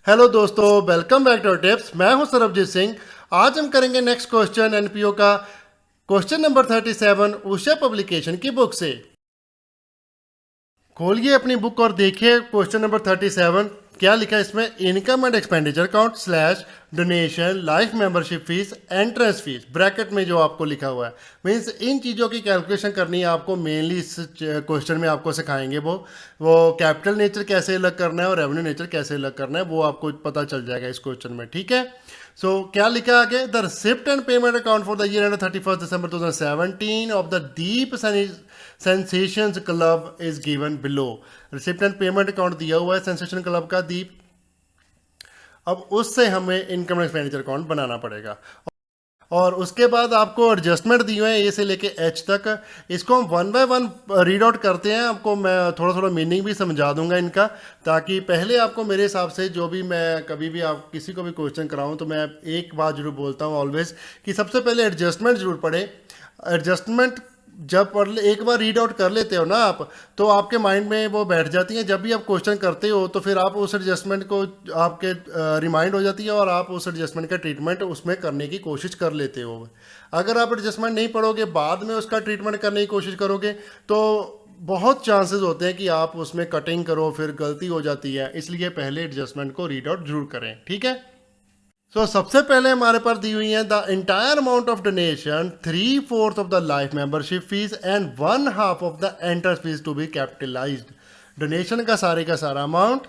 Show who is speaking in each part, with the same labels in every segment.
Speaker 1: Hello दोस्तों, welcome back to tips. मैं हूं सरबजीत सिंह। आज हम करेंगे नेक्स्ट क्वेश्चन एनपीओ का क्वेश्चन नंबर 37 उषा पब्लिकेशन की बुक से। खोलिए अपनी बुक और देखिए क्वेश्चन नंबर 37 क्या लिखा है इसमें। Income and expenditure account slash donation life membership fees entrance fees bracket में जो आपको लिखा हुआ है, मीन्स इन चीज़ों की कैलकुलेशन करनी है आपको। मेनली इस क्वेश्चन में आपको सिखाएंगे वो कैपिटल नेचर कैसे अलग करना है और रेवेन्यू नेचर कैसे अलग करना है, वो आपको पता चल जाएगा इस क्वेश्चन में। ठीक है, सो क्या लिखा है आगे। The receipt and payment account for the year and 31 December 2017 of the deep sensations club is given below. Receipt and payment account दिया हुआ है सेंसेशन क्लब का दीप। अब उससे हमें इनकम एक्सपेंडिचर अकाउंट बनाना पड़ेगा और उसके बाद आपको एडजस्टमेंट दिए हुए हैं ए से लेके एच तक। इसको हम one by one read out करते हैं। आपको मैं थोड़ा थोड़ा मीनिंग भी समझा दूंगा इनका, ताकि पहले आपको मेरे हिसाब से जो भी मैं कभी भी आप किसी को भी क्वेश्चन कराऊं तो मैं एक बात जरूर बोलता हूं ऑलवेज कि सबसे पहले एडजस्टमेंट जरूर पढ़े। एडजस्टमेंट जब एक बार रीड आउट कर लेते हो ना आप, तो आपके माइंड में वो बैठ जाती है। जब भी आप क्वेश्चन करते हो तो फिर आप उस एडजस्टमेंट को आपके रिमाइंड हो जाती है और आप उस एडजस्टमेंट का ट्रीटमेंट उसमें करने की कोशिश कर लेते हो। अगर आप एडजस्टमेंट नहीं पढ़ोगे, बाद में उसका ट्रीटमेंट करने की कोशिश करोगे, तो बहुत चांसेस होते हैं कि आप उसमें कटिंग करो, फिर गलती हो जाती है। इसलिए पहले एडजस्टमेंट को रीड आउट जरूर करें। ठीक है, सबसे पहले हमारे पास दी हुई है the entire amount of donation 3/4 of the life membership fees and 1/2 of the entrance fees to be capitalized. Donation का सारा अमाउंट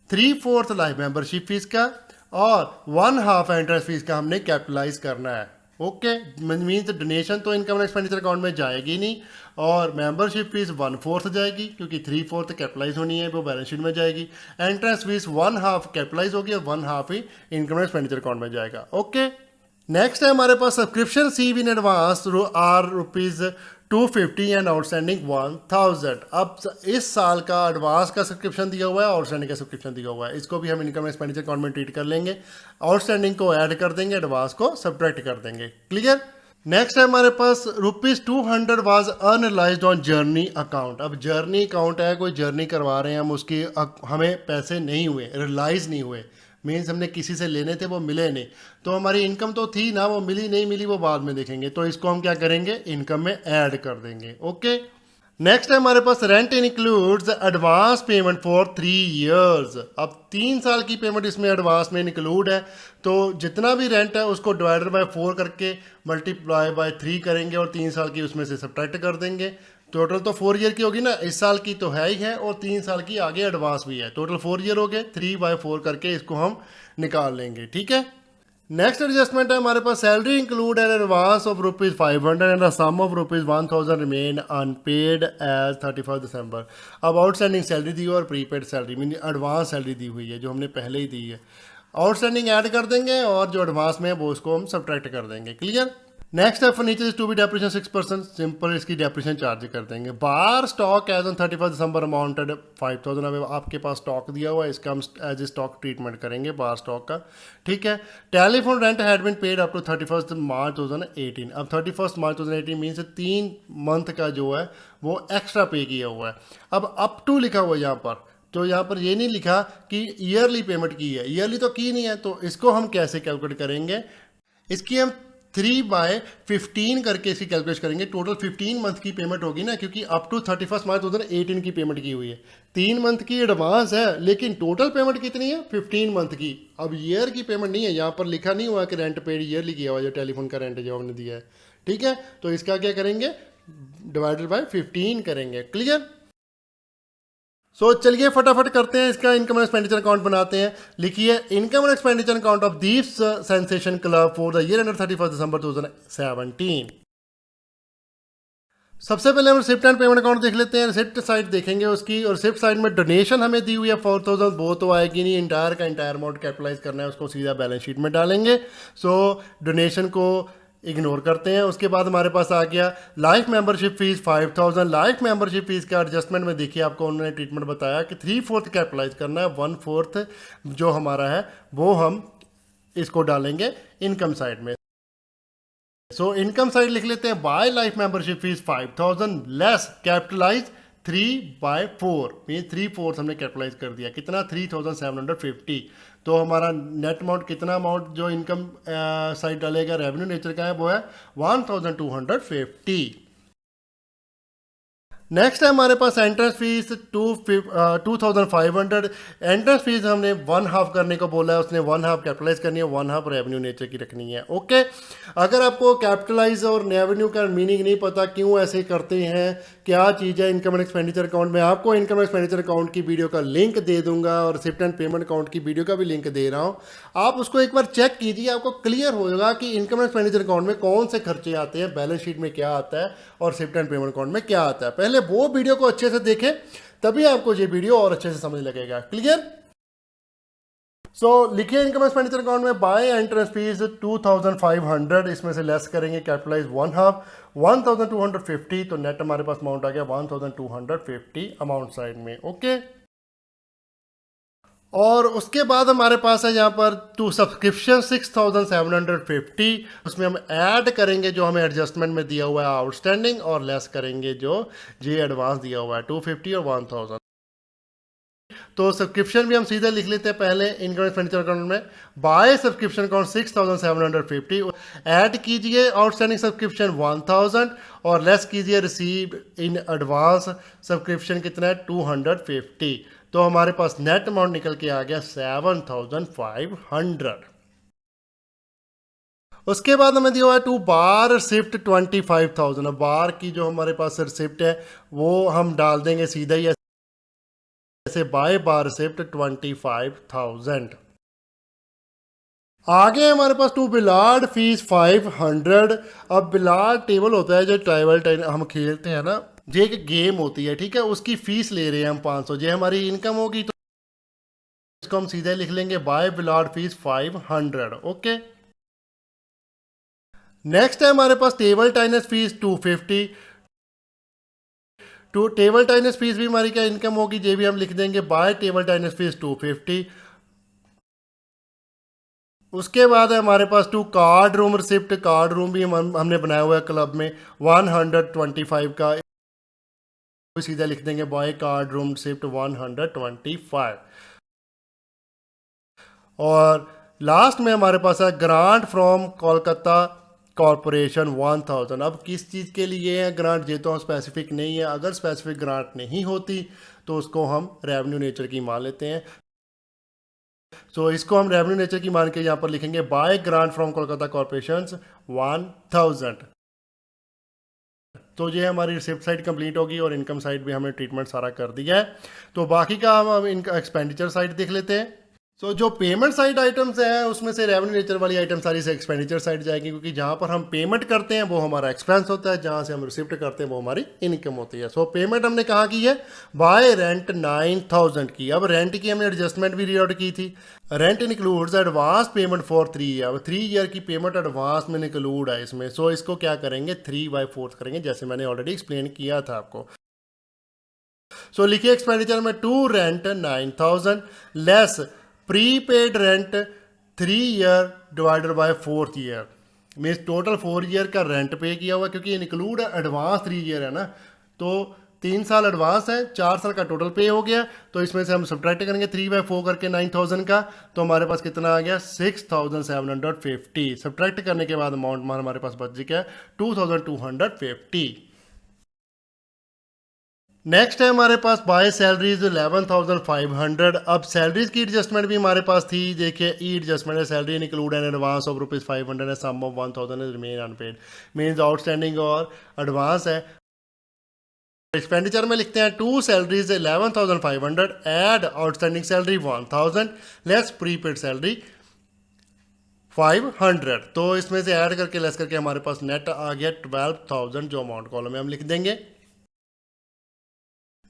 Speaker 1: 3/4 लाइफ मेंबरशिप फीस का और 1/2 एंट्रेंस फीस का हमने कैपिटलाइज करना है। ओके, मीन्स डोनेशन तो इनकम एंड एक्सपेंडिचर अकाउंट में जाएगी नहीं और मेंबरशिप फीस 1/4 जाएगी, क्योंकि 3/4 कैपिटलाइज होनी है, वो बैलेंस शीट में जाएगी। एंट्रेंस फीस 1/2 कैपिटलाइज होगी और 1/2 ही इनकम एंड एक्सपेंडिचर अकाउंट में जाएगा। ओके, नेक्स्ट है हमारे पास subscription receive in advance are ₹250 and outstanding 1000। अब इस साल का एडवांस का सब्सक्रिप्शन दिया हुआ है, आउटस्टैंडिंग का सब्सक्रिप्शन दिया हुआ है। इसको भी हम इनकम एक्सपेंडिचर अकाउंट में ट्रीट कर लेंगे। आउटस्टैंडिंग को ऐड कर देंगे, एडवांस को सब्ट्रैक्ट कर देंगे। क्लियर। नेक्स्ट है हमारे पास ₹200 was unrealized on journey account. अब जर्नी अकाउंट है, कोई जर्नी करवा रहे हैं हम, उसकी हमें पैसे नहीं हुए, रिलाइज नहीं हुए, मीन्स हमने किसी से लेने थे वो मिले नहीं। तो हमारी इनकम तो थी ना, वो मिली नहीं मिली वो बाद में देखेंगे। तो इसको हम क्या करेंगे, इनकम में ऐड कर देंगे। ओके, नेक्स्ट है हमारे पास rent includes advance payment for 3 years. अब 3 साल की पेमेंट इसमें एडवांस में इंक्लूड है। तो जितना भी रेंट है उसको डिवाइडेड बाय 4 करके मल्टीप्लाई बाय 3 करेंगे और 3 साल की उसमें से सब्ट्रैक्ट कर देंगे। टोटल तो 4 ईयर की होगी ना, इस साल की तो है ही है और 3 साल की आगे एडवांस भी है। टोटल 4 ईयर हो गए, 3/4 करके इसको हम निकाल लेंगे। ठीक है, नेक्स्ट एडजस्टमेंट है हमारे पास salary include an advance of ₹500 and sum of ₹1000 remain unpaid as 31 December. अब आउटस्टैंडिंग सैलरी दी हुई और prepaid salary mean advance salary दी हुई है जो हमने पहले ही दी है। आउटस्टैंडिंग ऐड कर देंगे और जो एडवांस में है वो उसको हम सब्ट्रैक्ट कर देंगे। क्लियर। नेक्स्ट है furniture is to be depreciation 6%, simple इसकी डेप्रिसिएशन चार्ज कर देंगे। बार stock as on 31 December amounted 5000। अब आपके पास स्टॉक दिया हुआ है, इसका हम एज ए स्टॉक ट्रीटमेंट करेंगे बार स्टॉक का। ठीक है, telephone rent had been paid up to 31 March 2018। अब 31 मार्च 2018 मीन से 3 मंथ का जो है वो एक्स्ट्रा पे किया हुआ है। अब अप टू लिखा हुआ है यहाँ पर, तो यहाँ पर ये नहीं लिखा कि ईयरली पेमेंट की है, ईयरली तो की नहीं है। तो इसको हम कैसे कैलकुलेट करेंगे, इसकी हम 3/15 करके इसकी कैलकुलेट करेंगे। टोटल 15 मंथ की पेमेंट होगी ना, क्योंकि अप टू 31 मार्च 2018 की पेमेंट की हुई है। 3 मंथ की एडवांस है लेकिन टोटल पेमेंट कितनी है, 15 मंथ की। अब ईयर की पेमेंट नहीं है, यहाँ पर लिखा नहीं हुआ कि रेंट पेड ईयरली किया हुआ जो टेलीफोन का रेंट जो हमने दिया है। ठीक है, तो इसका क्या करेंगे, डिवाइडेड बाय 15 करेंगे। क्लियर। चलिए फटाफट करते हैं, इसका इनकम एंड एक्सपेंडिचर अकाउंट बनाते हैं। लिखिए income and expenditure account of Deep's sensation club for the year ended 31 December 2017। सबसे पहले हम रिसिप्ट एंड पेमेंट अकाउंट देख लेते हैं। रिसिप्ट साइड देखेंगे उसकी, और रिसिप्ट साइड में डोनेशन हमें दी हुई है 4000, वो तो आएगी नहीं, इंटायर का इंटायर अमाउंट कैपिटलाइज करना है, उसको सीधा बैलेंस शीट में डालेंगे। डोनेशन को इग्नोर करते हैं। उसके बाद हमारे पास आ गया life membership fees 5000। Life membership fees का एडजस्टमेंट में देखिए आपको उन्होंने ट्रीटमेंट बताया कि 3/4 कैपिटलाइज करना है, 1/4 जो हमारा है वो हम इसको डालेंगे इनकम साइड में। इनकम साइड लिख लेते हैं, by life membership fees 5000 less capitalize 3/4 mean 3/4 हमने कैपिटलाइज कर दिया। कितना, 3750। तो हमारा नेट अमाउंट कितना अमाउंट जो इनकम साइड डालेगा रेवेन्यू नेचर का है वो है 1250। नेक्स्ट है हमारे पास एंट्रेंस फीस 2500। एंट्रेंस फीस हमने 1/2 करने को बोला है, उसने 1/2 कैपिटलाइज करनी है, 1/2 रेवेन्यू नेचर की रखनी है। ओके, अगर आपको कैपिटलाइज और रेवेन्यू का मीनिंग नहीं पता क्यों ऐसे करते हैं, क्या चीज़ है इनकम एंड एक्सपेंडिचर अकाउंट में, आपको इनकम एंड एक्सपेंडिचर अकाउंट की वीडियो का लिंक दे दूंगा और रिसिप्ट एंड पेमेंट अकाउंट की वीडियो का भी लिंक दे रहा हूँ। आप उसको एक बार चेक कीजिए, आपको क्लियर होगा कि इनकम एंड एक्सपेंडिचर अकाउंट में कौन से खर्चे आते हैं, बैलेंस शीट में क्या आता है और रिसिप्ट एंड पेमेंट अकाउंट में क्या आता है। पहले वो वीडियो को अच्छे से देखें, तभी आपको ये वीडियो और अच्छे से समझ लगेगा। क्लियर? सो लिखिए इनकम एक्सपेंडिचर अकाउंट में बाय एंट्रेंस फीस 2500, इसमें से लेस करेंगे कैपिटलाइज 1/2 1250, तो नेट हमारे पास अमाउंट आ गया 1250 अमाउंट साइड में। ओके, और उसके बाद हमारे पास है यहाँ पर टू सब्सक्रिप्शन 6750, उसमें हम ऐड करेंगे जो हमें एडजस्टमेंट में दिया हुआ है आउटस्टैंडिंग, और लेस करेंगे जो जी एडवांस दिया हुआ है 250 और 1000। तो सब्सक्रिप्शन भी हम सीधे लिख लेते हैं पहले इनकम एक्सपेंडिचर अकाउंट में। बाय सब्सक्रिप्शन अकाउंट 6750, ऐड कीजिए आउटस्टैंडिंग सब्सक्रिप्शन 1000 और लेस कीजिए रिसीव इन एडवांस सब्सक्रिप्शन कितना है 250। तो हमारे पास नेट अमाउंट निकल के आ गया 7500। उसके बाद हमें दिया हुआ है टू बार रिसिप्ट 25000। बार की जो हमारे पास रिसिप्ट है वो हम डाल देंगे सीधा ही ऐसे, बाय बार रिसिप्ट 25000। आगे हमारे पास टू बिलार्ड फीस 500। अब बिलार्ड टेबल होता है जो टेबल हम खेलते हैं ना, ये एक गेम होती है, ठीक है, उसकी फीस ले रहे हैं हम 500, ये हमारी इनकम होगी तो इसको हम सीधे लिख लेंगे बाय बिलार्ड फीस 500। ओके, नेक्स्ट है हमारे पास टेबल टेनिस फीस 250। तो टेबल टेनिस फीस भी हमारी क्या इनकम होगी, ये भी हम लिख देंगे बाय टेबल टेनिस फीस 250। उसके बाद है हमारे पास two card room receipt, card room भी हमने बनाया हुआ है क्लब में 125 का, सीधा लिख देंगे बाय कार्ड रूम रिसिप्ट 125। और लास्ट में हमारे पास है ग्रांट फ्रॉम कोलकाता कॉरपोरेशन 1000। अब किस चीज़ के लिए है ग्रांट, ये तो स्पेसिफिक नहीं है, अगर स्पेसिफिक ग्रांट नहीं होती तो उसको हम रेवेन्यू नेचर की मान लेते हैं। तो इसको हम रेवेन्यू नेचर की मान के यहाँ पर लिखेंगे bye grant from Kolkata corporation 1000। तो ये हमारी रिसिप्ट साइड कंप्लीट होगी और इनकम साइड भी हमें ट्रीटमेंट सारा कर दिया है। तो बाकी का हम इनका एक्सपेंडिचर साइड देख लेते हैं। तो जो पेमेंट साइड आइटम्स हैं उसमें से रेवेन्यू नेचर वाली आइटम सारी से एक्सपेंडिचर साइड जाएगी, क्योंकि जहाँ पर हम पेमेंट करते हैं वो हमारा एक्सपेंस होता है, जहाँ से हम रिसिप्ट करते हैं वो हमारी इनकम होती है। सो पेमेंट हमने कहाँ की है, बाय रेंट 9000 की। अब रेंट की हमने एडजस्टमेंट भी रीआउट की थी। Rent includes advance payment for 3 year. अब 3 ईयर की पेमेंट एडवांस में इंक्लूड है इसमें। सो इसको क्या करेंगे 3/4 करेंगे, जैसे मैंने ऑलरेडी एक्सप्लेन किया था आपको। सो लिखिए एक्सपेंडिचर में to rent 9000 less prepaid rent 3 year divided by 4th year, means total 4 year का रेंट पे किया हुआ, क्योंकि इंक्लूड एडवांस 3 ईयर है ना, तो 3 साल एडवांस है, 4 साल का टोटल पे हो गया। तो इसमें से हम सब्ट्रैक्ट करेंगे 3/4 करके 9000 का, तो हमारे पास कितना आ गया 6750। सब्ट्रैक्ट करने के बाद अमाउंट हमारे पास बच गया 2250। नेक्स्ट है हमारे पास बाय सैलरीज 11500। अब सैलरीज की एडजस्टमेंट भी हमारे पास थी, देखिए ई एडजस्टमेंट है, salary include an advance of ₹500 है, sum of 1000 is remain unpaid, means outstanding और एडवांस है। एक्सपेंडिचर में लिखते हैं to salaries 11500 add outstanding salary 1000 less prepaid salary 500। तो इसमें से ऐड करके लेस करके हमारे पास नेट आ गया 12000, जो अमाउंट कॉलम में हम लिख देंगे।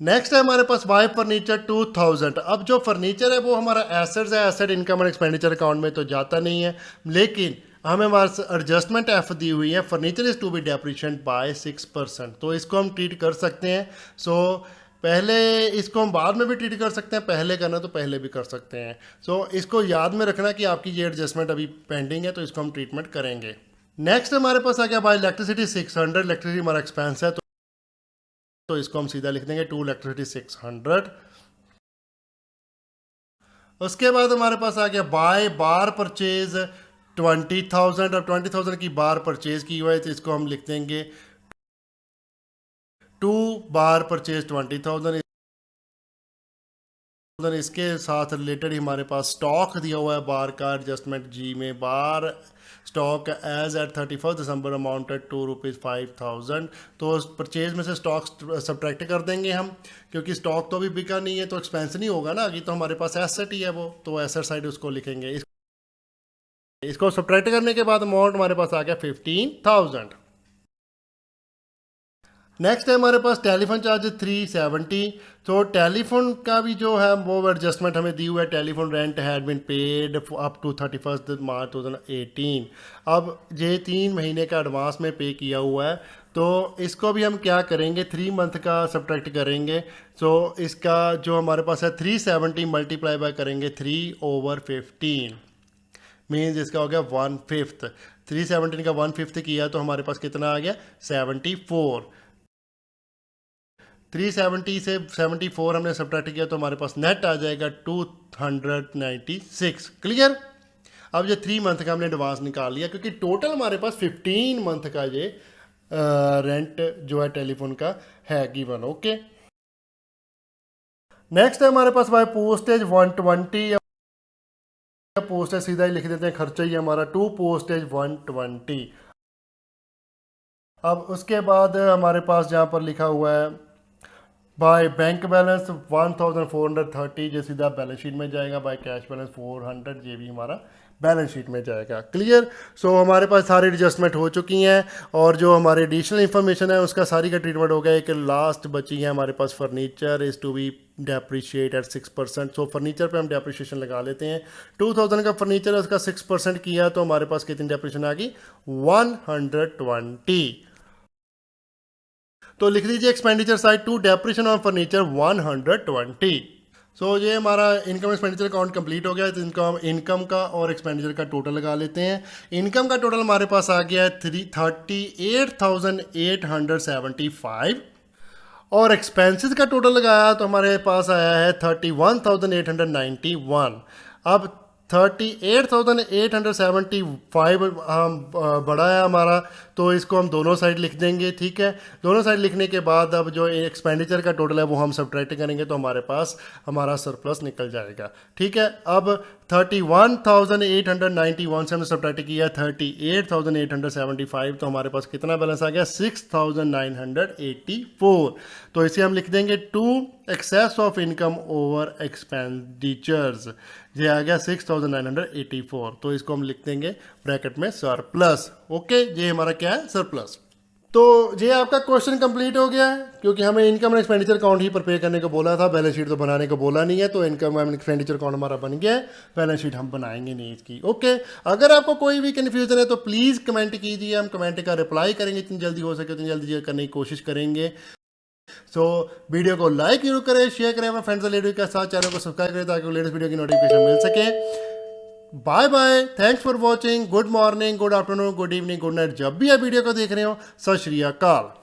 Speaker 1: नेक्स्ट है हमारे पास बाय फर्नीचर 2000। अब जो फर्नीचर है वो हमारा एसेट्स है, एसेट इनकम और एक्सपेंडिचर अकाउंट में तो जाता नहीं है, लेकिन हमें हमारे एडजस्टमेंट एफ दी हुई है, furniture is to be depreciated by 6%, तो इसको हम ट्रीट कर सकते हैं। सो पहले इसको हम बाद में भी ट्रीट कर सकते हैं, पहले करना तो पहले भी कर सकते हैं। सो इसको याद में रखना कि आपकी ये एडजस्टमेंट अभी पेंडिंग है, तो इसको हम ट्रीटमेंट करेंगे। नेक्स्ट हमारे पास आ गया बाय इलेक्ट्रिसिटी 600। इलेक्ट्रिसिटी हमारा एक्सपेंस है, तो इसको हम सीधा लिख देंगे टू इलेक्ट्रिसिटी 600। उसके बाद हमारे पास आ गया बाय बार परचेज 20,000। अब 20,000 की बार परचेज की हुआ है तो इसको हम लिख देंगे टू बार परचेज 20,000। इसके साथ रिलेटेड ही हमारे पास स्टॉक दिया हुआ है बार का एडजस्टमेंट जी में। बार stock as eight 31 December amounted ₹5,000। तो उस परचेज में से स्टॉक सब्ट्रैक्ट कर देंगे हम, क्योंकि स्टॉक तो अभी बिका नहीं है तो एक्सपेंस नहीं होगा ना, अभी तो हमारे पास एसेट ही है वो, तो एसेट साइड उसको लिखेंगे। इसको सब्ट्रैक्ट करने के बाद अमाउंट हमारे पास आ गया 15,000। नेक्स्ट है हमारे पास टेलीफोन चार्ज 370। तो टेलीफोन का भी जो है वो एडजस्टमेंट हमें दी हुआ है। Telephone rent had been paid up to 31 March 2018। अब ये 3 महीने का एडवांस में पे किया हुआ है, तो इसको भी हम क्या करेंगे, 3 मंथ का सब्ट्रैक्ट करेंगे। तो इसका जो हमारे पास है 370 मल्टीप्लाई बाय करेंगे 3/15, मीन्स इसका हो गया 1/5। 317 का 1/5 किया तो हमारे पास कितना आ गया 74। 370 से 74 हमने सब्ट्रैक्ट किया तो हमारे पास नेट आ जाएगा 296। क्लियर। अब ये 3 मंथ का हमने एडवांस निकाल लिया, क्योंकि टोटल हमारे पास 15 मंथ का ये रेंट जो है टेलीफोन का है गिवन। ओके, नेक्स्ट है हमारे पास बाय पोस्टेज 120। पोस्टेज सीधा ही लिख देते हैं, खर्चा ही हमारा टू पोस्टेज 120। अब उसके बाद हमारे पास जहाँ पर लिखा हुआ है बाय बैंक बैलेंस 1430, जो सीधा बैलेंस शीट में जाएगा। बाय कैश बैलेंस 400, ये भी हमारा बैलेंस शीट में जाएगा। क्लियर। सो हमारे पास सारी एडजस्टमेंट हो चुकी हैं, और जो हमारी एडिशनल इंफॉर्मेशन है उसका सारी का ट्रीटमेंट हो गया। एक लास्ट बची है हमारे पास, furniture is to be depreciate at 6%। So furniture पे हम डेप्रिशिएशन लगा लेते हैं। 2000 का फर्नीचर है, उसका 6% किया तो हमारे पास कितनी डेप्रिशिएशन आ गई 120। तो लिख लीजिए expenditure side to depreciation on furniture 120। So ये हमारा इनकम एक्सपेंडिचर अकाउंट कंप्लीट हो गया। तो इनको हम इनकम का और एक्सपेंडिचर का टोटल लगा लेते हैं। इनकम का टोटल हमारे पास आ गया है 38,875, और एक्सपेंसेस का टोटल लगाया तो हमारे पास आया है 31,891। अब 38,875 हम बड़ा है हमारा, तो इसको हम दोनों साइड लिख देंगे। ठीक है, दोनों साइड लिखने के बाद अब जो एक्सपेंडिचर का टोटल है वो हम सब्ट्रैक्ट करेंगे तो हमारे पास हमारा सरप्लस निकल जाएगा। ठीक है, अब 31,891 से हमने सब्ट्रैक्ट किया 38,875, तो हमारे पास कितना बैलेंस आ गया 6,984। तो इसे हम लिख देंगे to excess of income over expenditures, ये आ गया 6,984। तो इसको हम लिख देंगे ब्रैकेट में सरप्लस। ओके, ये हमारा क्या है सरप्लस। तो ये आपका क्वेश्चन कंप्लीट हो गया है, क्योंकि हमें income and expenditure account he prepare करने को बोला था, बैलेंस शीट तो बनाने को बोला नहीं है। तो इनकम एंड एक्सपेंडिचर अकाउंट हमारा बन गया है, बैलेंस शीट हम बनाएंगे नहीं इसकी। ओके, अगर आपको कोई भी कन्फ्यूजन है तो प्लीज़ कमेंट कीजिए, हम कमेंट का रिप्लाई करेंगे जितनी जल्दी हो सके उतनी जल्दी करने की कोशिश करेंगे। सो वीडियो को लाइक जरूर करें, शेयर करें अपने फ्रेंड्स और रिलेटिव के साथ, चैनल को सब्सक्राइब करें ताकि लेटेस्ट वीडियो की नोटिफिकेशन मिल सके। Bye bye, thanks for watching. Good morning, good afternoon, good evening, good night, जब भी आप वीडियो को देख रहे हो। सत श्री अकाल।